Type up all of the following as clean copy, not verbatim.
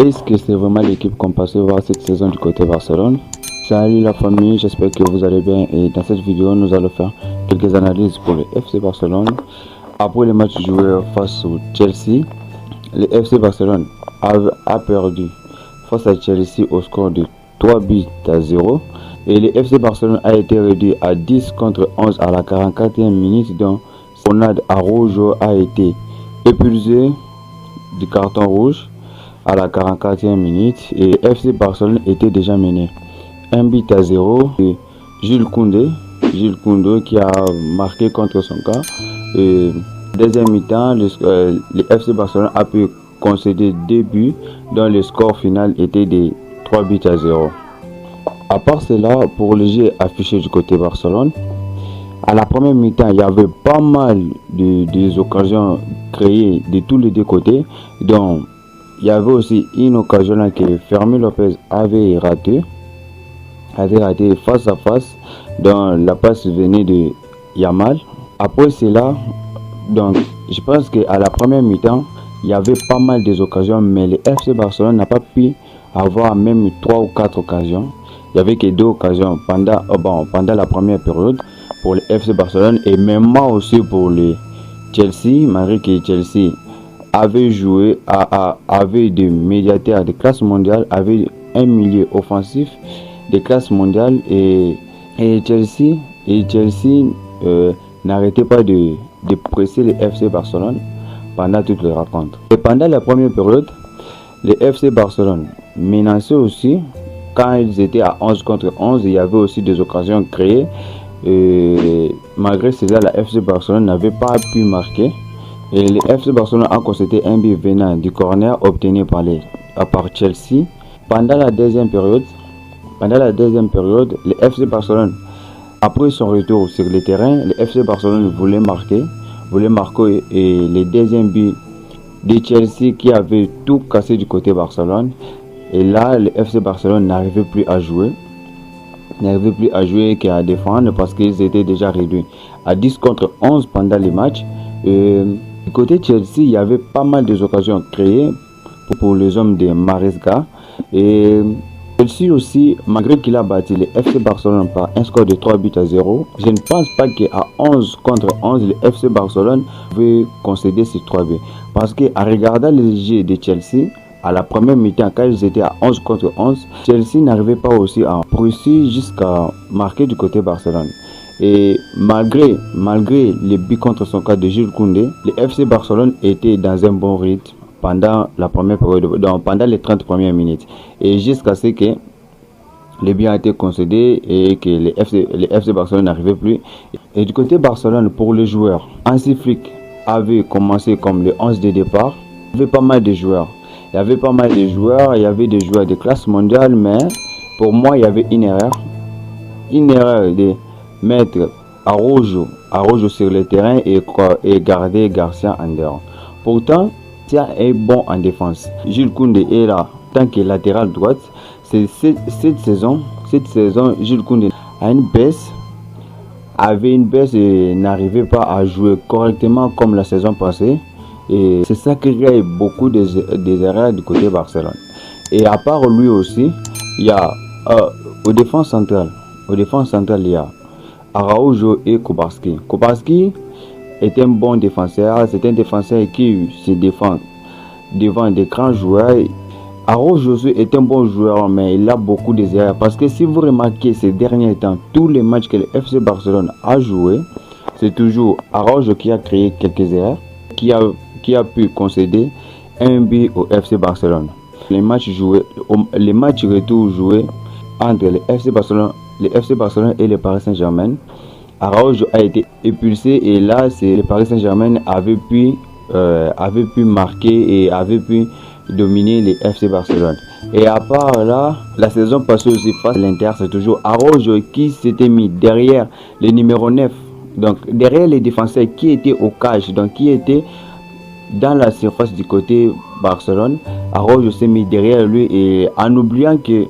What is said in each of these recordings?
Est-ce que c'est vraiment l'équipe qu'on passe voir cette saison du côté Barcelone? Salut la famille, j'espère que vous allez bien et dans cette vidéo nous allons faire quelques analyses pour le FC Barcelone. Après le match joué face au Chelsea, le FC Barcelone a perdu face à Chelsea au score de 3-0 et le FC Barcelone a été réduit à 10 contre 11 à la 44e minute, dont Ronald Araujo a été épuisé du carton rouge à la 44e minute et FC Barcelone était déjà mené 1-0 et Jules Koundé qui a marqué contre son camp. Deuxième mi-temps, le FC Barcelone a pu concéder 2 buts dont le score final était de 3-0. À part cela, pour le jeu affiché du côté Barcelone, à la première mi-temps, il y avait pas mal des occasions créées de tous les deux côtés. Donc, il y avait aussi une occasion là que Fermín López avait raté face à face, dont la passe venait de Yamal. Après cela, donc, je pense qu'à la première mi-temps, il y avait pas mal des occasions, mais le FC Barcelone n'a pas pu avoir même 3 ou 4 occasions. Il n'y avait que 2 occasions pendant la première période pour le FC Barcelone et même moi aussi pour le Chelsea, malgré que Chelsea avait joué, avait des médiateurs de classe mondiale, avait un milieu offensif de classe mondiale et Chelsea n'arrêtait pas de presser le FC Barcelone pendant toute la rencontre. Et pendant la première période, le FC Barcelone menaçait aussi. Quand ils étaient à 11 contre 11, il y avait aussi des occasions créées. Et malgré cela, la FC Barcelone n'avait pas pu marquer. Et le FC Barcelone a concédé un but venant du corner obtenu par Chelsea. Pendant la deuxième période, le FC Barcelone, après son retour sur le terrain, le FC Barcelone voulait marquer et le deuxième but de Chelsea qui avait tout cassé du côté Barcelone. Et là, le FC Barcelone n'arrivait plus à jouer qu'à défendre parce qu'ils étaient déjà réduits à 10 contre 11 pendant les matchs. Du côté Chelsea, il y avait pas mal d'occasions créées pour les hommes de Maresca. Et Chelsea aussi, malgré qu'il a battu le FC Barcelone par un score de 3-0, je ne pense pas qu'à 11 contre 11, le FC Barcelone veut concéder ces 3 buts. Parce qu'à regarder les jeux de Chelsea, à la première mi-temps, quand ils étaient à 11 contre 11, Chelsea n'arrivait pas aussi à pousser jusqu'à marquer du côté Barcelone. Et malgré les buts contre son cas de Jules Koundé, le FC Barcelone était dans un bon rythme pendant la première période, pendant les 30 premières minutes. Et jusqu'à ce que les buts ont été concédés et que le FC Barcelone n'arrivait plus. Et du côté Barcelone, pour les joueurs, Hansi Flick avait commencé comme le 11 de départ. Il y avait pas mal de joueurs. Il y avait des joueurs de classe mondiale, mais pour moi, il y avait une erreur de mettre Araujo sur le terrain et garder Garcia en dehors. Pourtant, Garcia est bon en défense. Jules Koundé est là tant que latéral droite. Cette saison, Jules Koundé avait une baisse et n'arrivait pas à jouer correctement comme la saison passée. Et c'est ça qui crée beaucoup des erreurs du côté Barcelone. Et à part lui aussi, il y a aux défenses centrales, il y a Araujo et Kubarski. Kubarski est un bon défenseur, c'est un défenseur qui se défend devant des grands joueurs. Araujo est un bon joueur, mais il a beaucoup d'erreurs. Parce que si vous remarquez ces derniers temps, tous les matchs que le FC Barcelone a joué, c'est toujours Araujo qui a créé quelques erreurs, qui a pu concéder un but au FC Barcelone. Les matchs retour joués entre le FC Barcelone et le Paris Saint-Germain, Araujo a été expulsé et là le Paris Saint-Germain avait pu marquer et avait pu dominer le FC Barcelone. Et à part là, la saison passée aussi face à l'Inter, c'est toujours Araujo qui s'était mis derrière le numéro 9, donc derrière les défenseurs qui étaient au cage, donc qui étaient dans la surface du côté Barcelone. Araujo s'est mis derrière lui et en oubliant que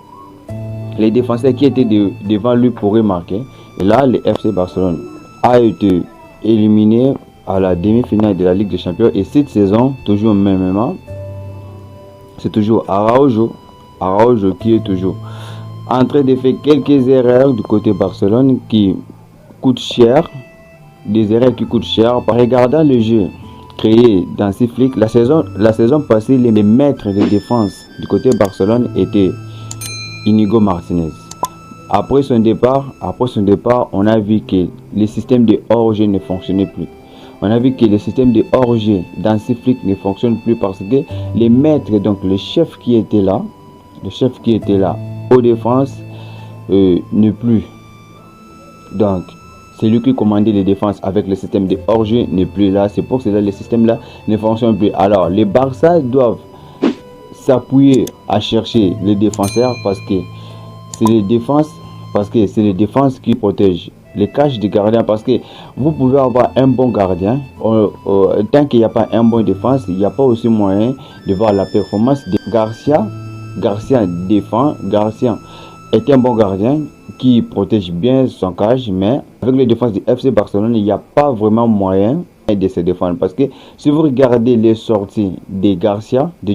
les défenseurs qui étaient devant lui pourraient marquer. Et là, le FC Barcelone a été éliminé à la demi-finale de la Ligue des Champions. Et cette saison, toujours mêmement, c'est toujours Araujo qui est toujours en train de faire quelques erreurs du côté Barcelone qui coûtent cher, des erreurs qui coûtent cher. Par regardant le jeu créé dans ces flics, la saison passée, les maîtres de défense du côté Barcelone étaient Inigo Martinez. Après son départ, on a vu que le système de hors-jeu ne fonctionnait plus. On a vu que le système de hors-jeu dans ces flics ne fonctionne plus parce que les maîtres, donc le chef qui était là aux défenses, n'est plus. Donc, celui qui commandait les défenses avec le système de hors-jeu n'est plus là. C'est pour cela que le système là ne fonctionne plus. Alors, les Barça doivent s'appuyer à chercher les défenseurs parce que c'est les défenses qui protègent les caches des gardiens. Parce que vous pouvez avoir un bon gardien, tant qu'il n'y a pas un bon défense, il n'y a pas aussi moyen de voir la performance de Garcia. Garcia défend, Garcia est un bon gardien qui protège bien son cage, mais avec les défenses du FC Barcelone, il n'y a pas vraiment moyen de se défendre. Parce que si vous regardez les sorties de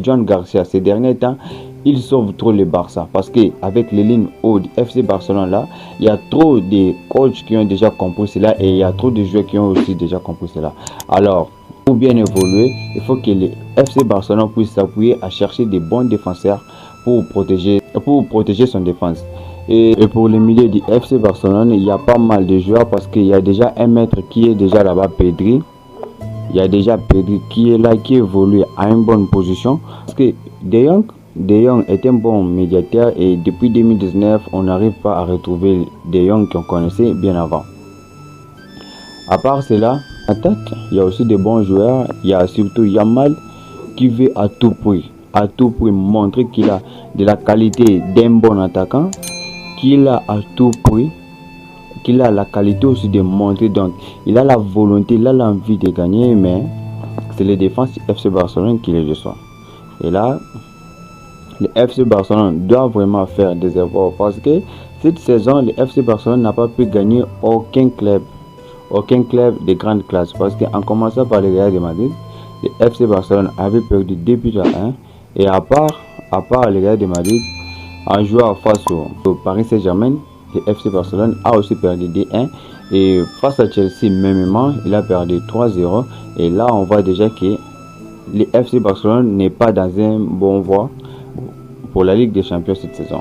Joan Garcia ces derniers temps, il sauve trop le Barça. Parce que avec les lignes hautes du FC Barcelone là, il y a trop de coachs qui ont déjà compris cela et il y a trop de joueurs qui ont aussi déjà compris cela. Alors, pour bien évoluer, il faut que le FC Barcelone puisse s'appuyer à chercher des bons défenseurs pour protéger son défense. Et pour le milieu du FC Barcelone, il y a pas mal de joueurs parce qu'il y a déjà un maître qui est déjà là-bas, Pedri. Il y a déjà Pedri qui est là, qui évolue à une bonne position. Parce que De Jong est un bon médiateur et depuis 2019, on n'arrive pas à retrouver De Jong qu'on connaissait bien avant. À part cela, attaque, il y a aussi des bons joueurs. Il y a surtout Yamal qui veut à tout prix montrer qu'il a de la qualité d'un bon attaquant, qu'il a à tout prix, qu'il a la qualité aussi de montrer, donc il a la volonté, il a l'envie de gagner, mais c'est les défenses du FC Barcelone qui les reçoivent. Et là, le FC Barcelone doit vraiment faire des efforts parce que cette saison, le FC Barcelone n'a pas pu gagner aucun club de grande classe. Parce qu'en commençant par le Real de Madrid, le FC Barcelone avait perdu 2 buts à 1. Et à part le Real de Madrid, en jouant face au Paris Saint-Germain, le FC Barcelone a aussi perdu 2-1. Et face à Chelsea, mêmement, il a perdu 3-0. Et là, on voit déjà que le FC Barcelone n'est pas dans un bon voie pour la Ligue des Champions cette saison.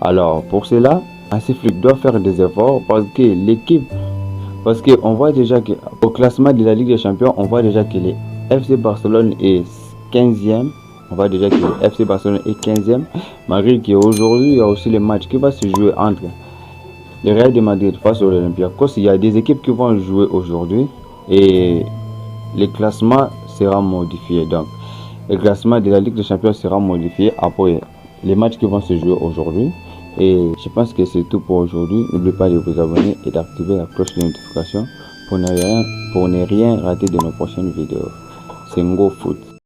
Alors, pour cela, Hansi Flick doit faire des efforts parce qu'on voit déjà qu'au classement de la Ligue des Champions, on voit déjà que le FC Barcelone est 15e. On voit déjà que le FC Barcelone est 15e. Malgré qu'aujourd'hui, il y a aussi le match qui va se jouer entre le Real de Madrid face au Olympiakos. Il y a des équipes qui vont jouer aujourd'hui et le classement sera modifié. Donc, le classement de la Ligue des Champions sera modifié après les matchs qui vont se jouer aujourd'hui. Et je pense que c'est tout pour aujourd'hui. N'oubliez pas de vous abonner et d'activer la cloche de notification pour ne rien rater de nos prochaines vidéos. C'est Ngo Foot.